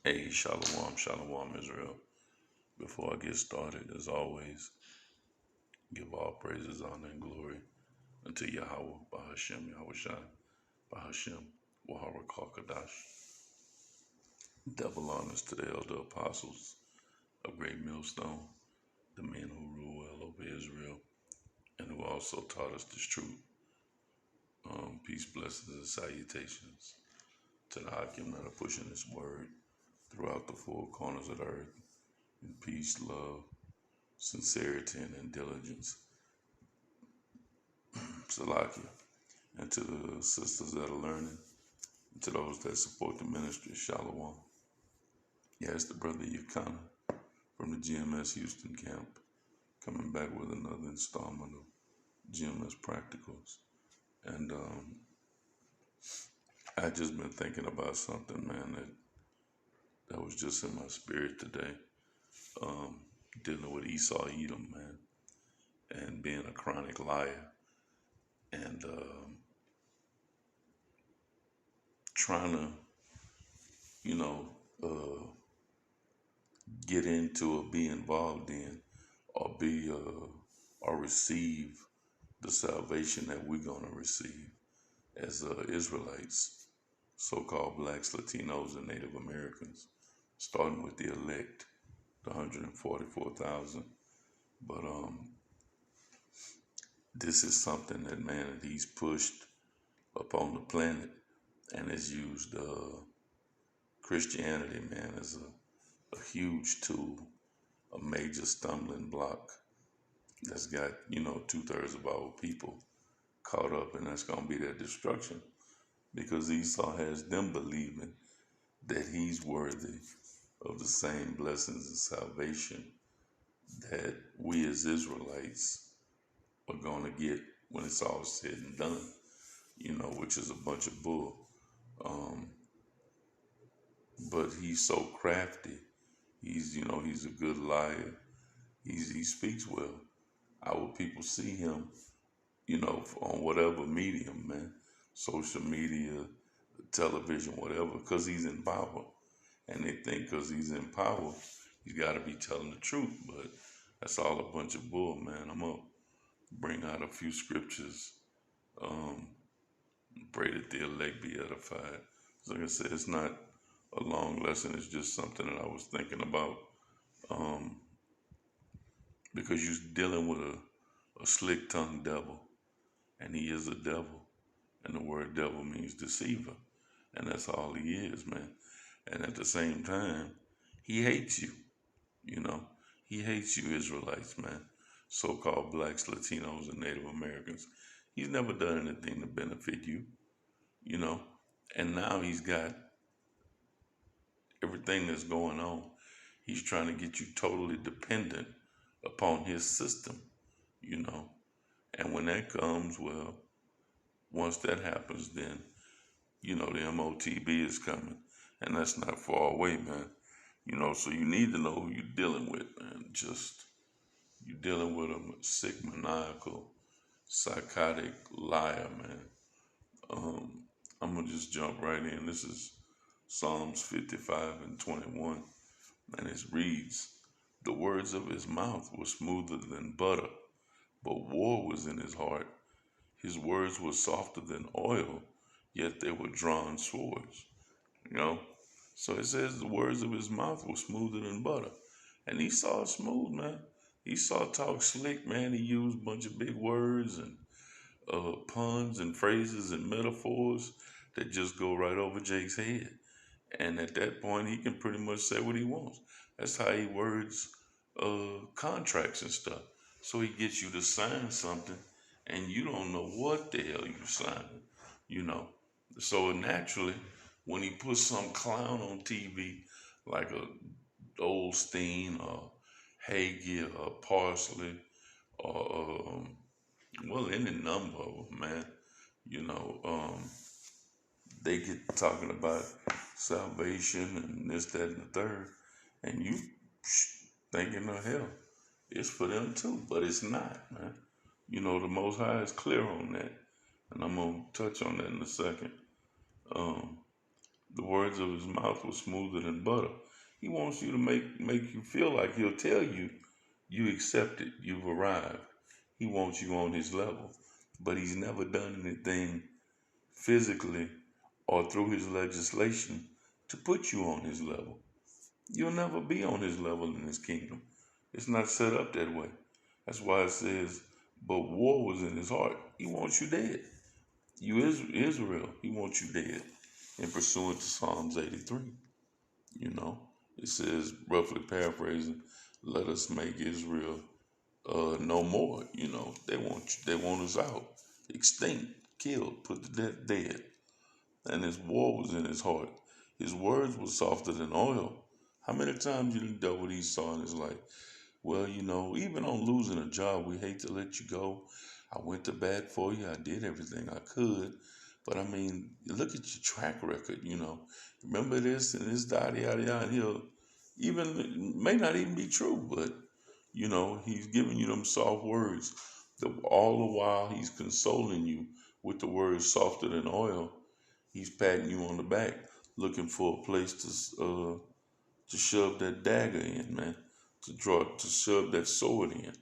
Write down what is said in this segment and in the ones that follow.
Hey, Shalom, Shalom, Israel. Before I get started, as always, give all praises, honor, and glory unto Yahweh, Bahashem, Yahushai, Bahashem, Wahara Kakadash. Double honors to the elder apostles of Great Millstone, the men who rule well over Israel, and who also taught us this truth. Peace, blessings, and salutations to the Hakim that are pushing this word throughout the four corners of the earth. In peace, love, sincerity, and diligence. Salakia. And to the sisters that are learning, and to those that support the ministry, Shalom. Yeah, it's the brother Yakana from the GMS Houston camp, coming back with another installment of GMS Practicals. And I just been thinking about something, man, that was just in my spirit today. Dealing with Esau Edom, man, and being a chronic liar, and trying to, you know, get into or be involved in or be or receive the salvation that we're going to receive as Israelites, so-called blacks, Latinos, and Native Americans, starting with the elect, the 144,000. But this is something that, man, that he's pushed upon the planet and has used Christianity, man, as a huge tool, a major stumbling block that's got, 2/3 of our people caught up, and that's going to be their destruction because Esau has them believing that he's worthy of the same blessings and salvation that we as Israelites are going to get when it's all said and done, which is a bunch of bull. But he's so crafty. He's a good liar. He speaks well. Our people see him, on whatever medium, man, social media, television, whatever, because he's in power. And they think because he's in power, he's got to be telling the truth. But that's all a bunch of bull, man. I'm going to bring out a few scriptures. Pray that the elect be edified. Like I said, it's not a long lesson. It's just something that I was thinking about. Because you're dealing with a slick-tongued devil. And he is a devil. And the word devil means deceiver. And that's all he is, man. And at the same time, he hates you. He hates you Israelites, man. So-called blacks, Latinos, and Native Americans. He's never done anything to benefit you, And now he's got everything that's going on. He's trying to get you totally dependent upon his system, And when that comes, well, once that happens, then, the MOTB is coming. And that's not far away, man. So you need to know who you're dealing with, man. You're dealing with a sick, maniacal, psychotic liar, man. I'm going to just jump right in. This is Psalms 55 and 21. And it reads, "The words of his mouth were smoother than butter, but war was in his heart. His words were softer than oil, yet they were drawn swords." You know? So it says the words of his mouth were smoother than butter. And Esau smooth, man. Esau talk slick, man. He used a bunch of big words and puns and phrases and metaphors that just go right over Jake's head. And at that point, he can pretty much say what he wants. That's how he words contracts and stuff. So he gets you to sign something, and you don't know what the hell you're signing. So naturally, when he puts some clown on TV, like a Olstein or Hagee or Parsley or well, any number of them, man. They get talking about salvation and this, that, and the third, and you thinking, oh hell, it's for them too, but it's not, man. The Most High is clear on that, and I'm gonna touch on that in a second. The words of his mouth were smoother than butter. He wants you to make you feel like he'll tell you you accepted, you've arrived. He wants you on his level. But he's never done anything physically or through his legislation to put you on his level. You'll never be on his level in his kingdom. It's not set up that way. That's why it says, but war was in his heart. He wants you dead. You is Israel. He wants you dead. In pursuant to Psalms 83. You know, it says, roughly paraphrasing, let us make Israel no more. You know, they want us out, extinct, killed, put to death, dead. And his war was in his heart. His words were softer than oil. How many times you done dealt with Esau in his life? Well, you know, even on losing a job, we hate to let you go. I went to bat for you. I did everything I could. But I mean, look at your track record, you know. Remember this and this, yada, yada, yada. And he'll even, it may not even be true, but, you know, he's giving you them soft words. All the while he's consoling you with the words softer than oil. He's patting you on the back, looking for a place to shove that dagger in, man, to shove that sword in,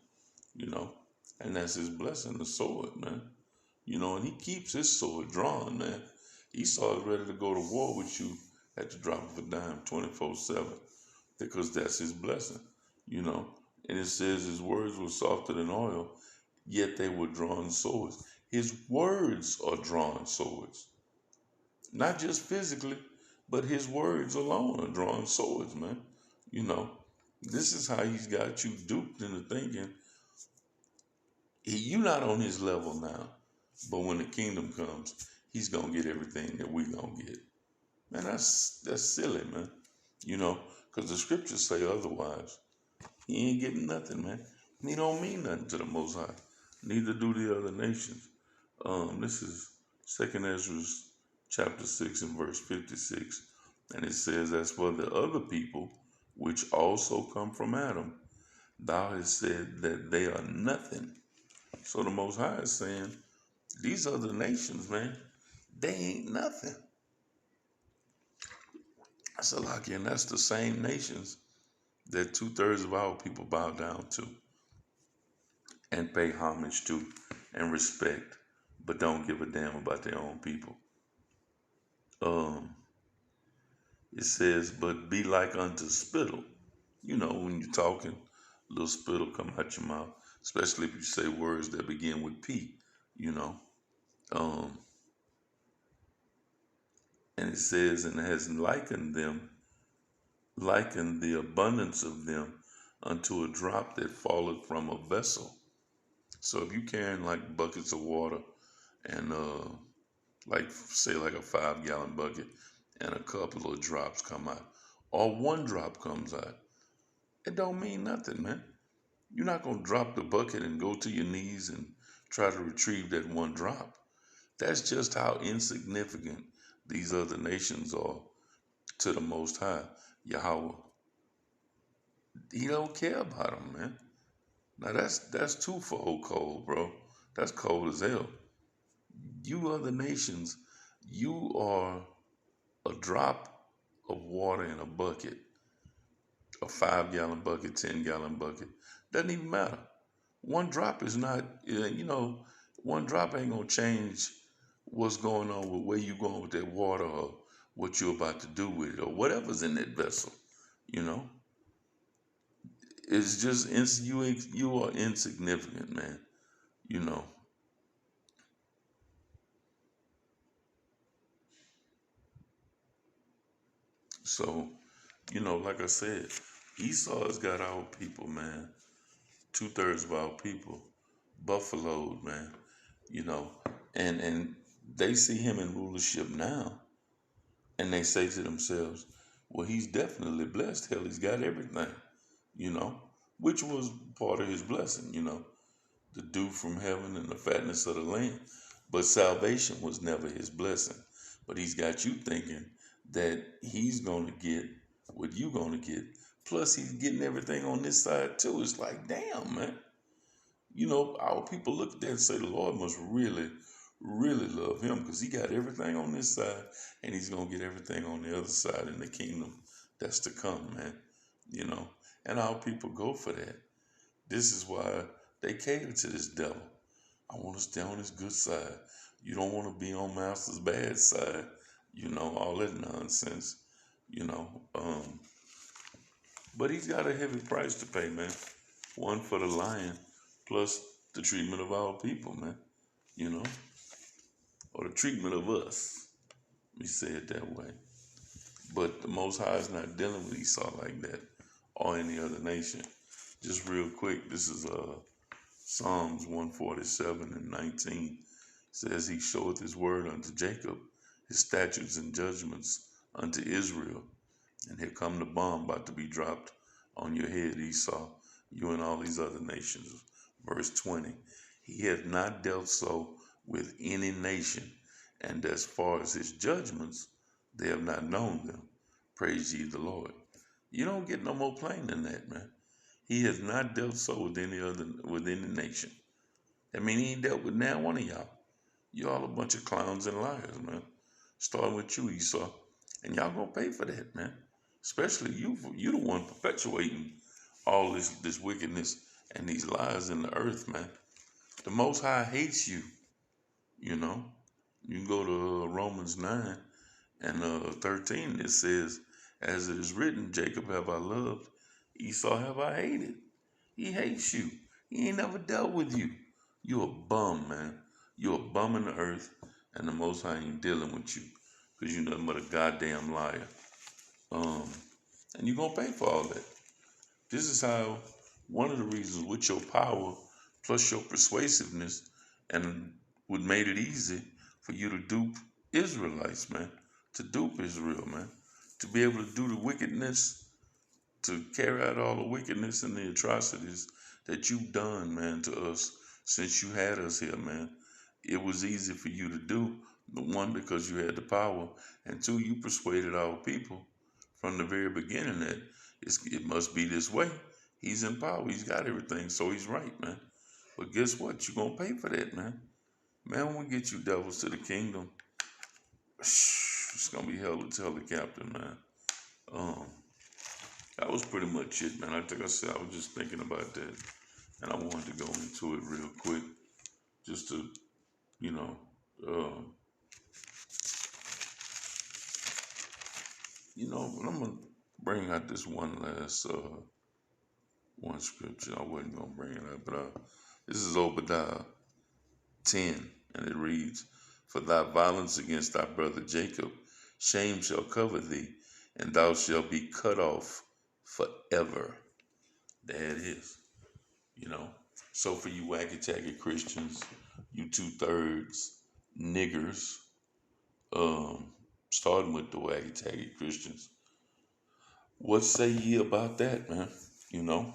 you know, and that's his blessing, the sword, man, you know, and he keeps his sword drawn, man. Esau is ready to go to war with you at the drop of a dime, 24/7, because that's his blessing, you know. And it says his words were softer than oil, yet they were drawn swords. His words are drawn swords. Not just physically, but his words alone are drawing swords, man. You know, this is how he's got you duped into thinking you're not on his level now. But when the kingdom comes, he's gonna get everything that we gonna get. Man, that's silly, man. You know, because the scriptures say otherwise. He ain't getting nothing, man. He don't mean nothing to the Most High. Neither do the other nations. This is Second Ezra chapter 6 and verse 56. And it says, as for the other people, which also come from Adam, thou hast said that they are nothing. So the Most High is saying, these other nations, man, they ain't nothing. I said, like, and that's the same nations that 2/3 of our people bow down to and pay homage to and respect, but don't give a damn about their own people. It says, but be like unto spittle. You know, when you're talking, a little spittle come out your mouth, especially if you say words that begin with P, you know. And it says, and has likened the abundance of them unto a drop that falleth from a vessel. So if you carrying like buckets of water and like say like a 5-gallon bucket and a couple of drops come out, or one drop comes out, it don't mean nothing, man. You're not gonna drop the bucket and go to your knees and try to retrieve that one drop. That's just how insignificant these other nations are to the Most High, Yahweh. He don't care about them, man. Now that's too cold, bro. That's cold as hell. You other nations, you are a drop of water in a bucket, a 5-gallon bucket, 10-gallon bucket. Doesn't even matter. One drop is not, you know, one drop ain't gonna change what's going on with where you going with that water or what you're about to do with it or whatever's in that vessel. You know, it's just you are insignificant, man. You know, so you know, like I said, Esau has got our people, man. 2/3 of our people buffaloed, man. You know, and they see him in rulership now, and they say to themselves, "Well, he's definitely blessed. Hell, he's got everything." You know, which was part of his blessing. You know, the dew from heaven and the fatness of the land. But salvation was never his blessing. But he's got you thinking that he's going to get what you're going to get. Plus, he's getting everything on this side, too. It's like, damn, man. You know, our people look at that and say, the Lord must really, really love him because he got everything on this side and he's going to get everything on the other side in the kingdom that's to come, man. You know, and our people go for that. This is why they cater to this devil. I want to stay on his good side. You don't want to be on master's bad side. You know, all that nonsense, you know. But he's got a heavy price to pay, man. One for the lion plus the treatment of our people, man. You know, or the treatment of us. Let me say it that way. But the Most High is not dealing with Esau like that or any other nation. Just real quick, this is Psalms 147:19. Says, He showeth His word unto Jacob, His statutes and judgments unto Israel. And here come the bomb about to be dropped on your head, Esau, you and all these other nations. Verse 20. He hath not dealt so with any nation, and as far as his judgments, they have not known them. Praise ye the Lord. You don't get no more plain than that, man. He has not dealt so with any nation. I mean, he ain't dealt with now one of y'all. You all a bunch of clowns and liars, man. Starting with you, Esau. And y'all gonna pay for that, man. Especially you the one perpetuating all this wickedness and these lies in the earth, man. The Most High hates you, you know. You can go to Romans 9 and 13. It says, as it is written, Jacob have I loved, Esau have I hated. He hates you. He ain't never dealt with you. You a bum, man. You a bum in the earth, and the Most High ain't dealing with you because you nothing but a goddamn liar. And you gonna pay for all that. This is how one of the reasons with your power plus your persuasiveness and what made it easy for you to dupe Israelites, man. To dupe Israel, man. To be able to do the wickedness, to carry out all the wickedness and the atrocities that you've done, man, to us since you had us here, man. It was easy for you to do. One, because you had the power, and two, you persuaded our people from the very beginning that it must be this way. He's in power. He's got everything, so he's right, man. But guess what? You're going to pay for that, man. Man, when we get you devils to the kingdom, it's going to be hell to tell the captain, man. That was pretty much it, man. Like I said, I was just thinking about that, and I wanted to go into it real quick just to, you know, but I'm going to bring out this one last one scripture. I wasn't going to bring it up, but this is Obadiah 10, and it reads, For thy violence against thy brother Jacob, shame shall cover thee, and thou shalt be cut off forever. There it is, you know. So for you wacky-tacky Christians, you 2/3 niggers, starting with the wacky-tacky Christians, what say ye about that, man? You know,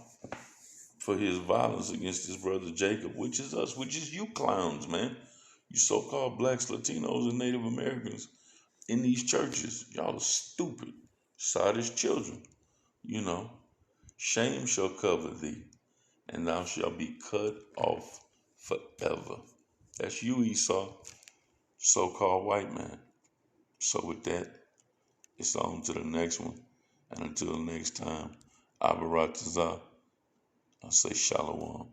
for his violence against his brother Jacob, which is us, which is you clowns, man. You so-called blacks, Latinos, and Native Americans in these churches. Y'all are stupid, sottish children, you know. Shame shall cover thee, and thou shalt be cut off forever. That's you, Esau, so-called white man. So with that, it's on to the next one. And until next time, Abaratazah, I say shalom.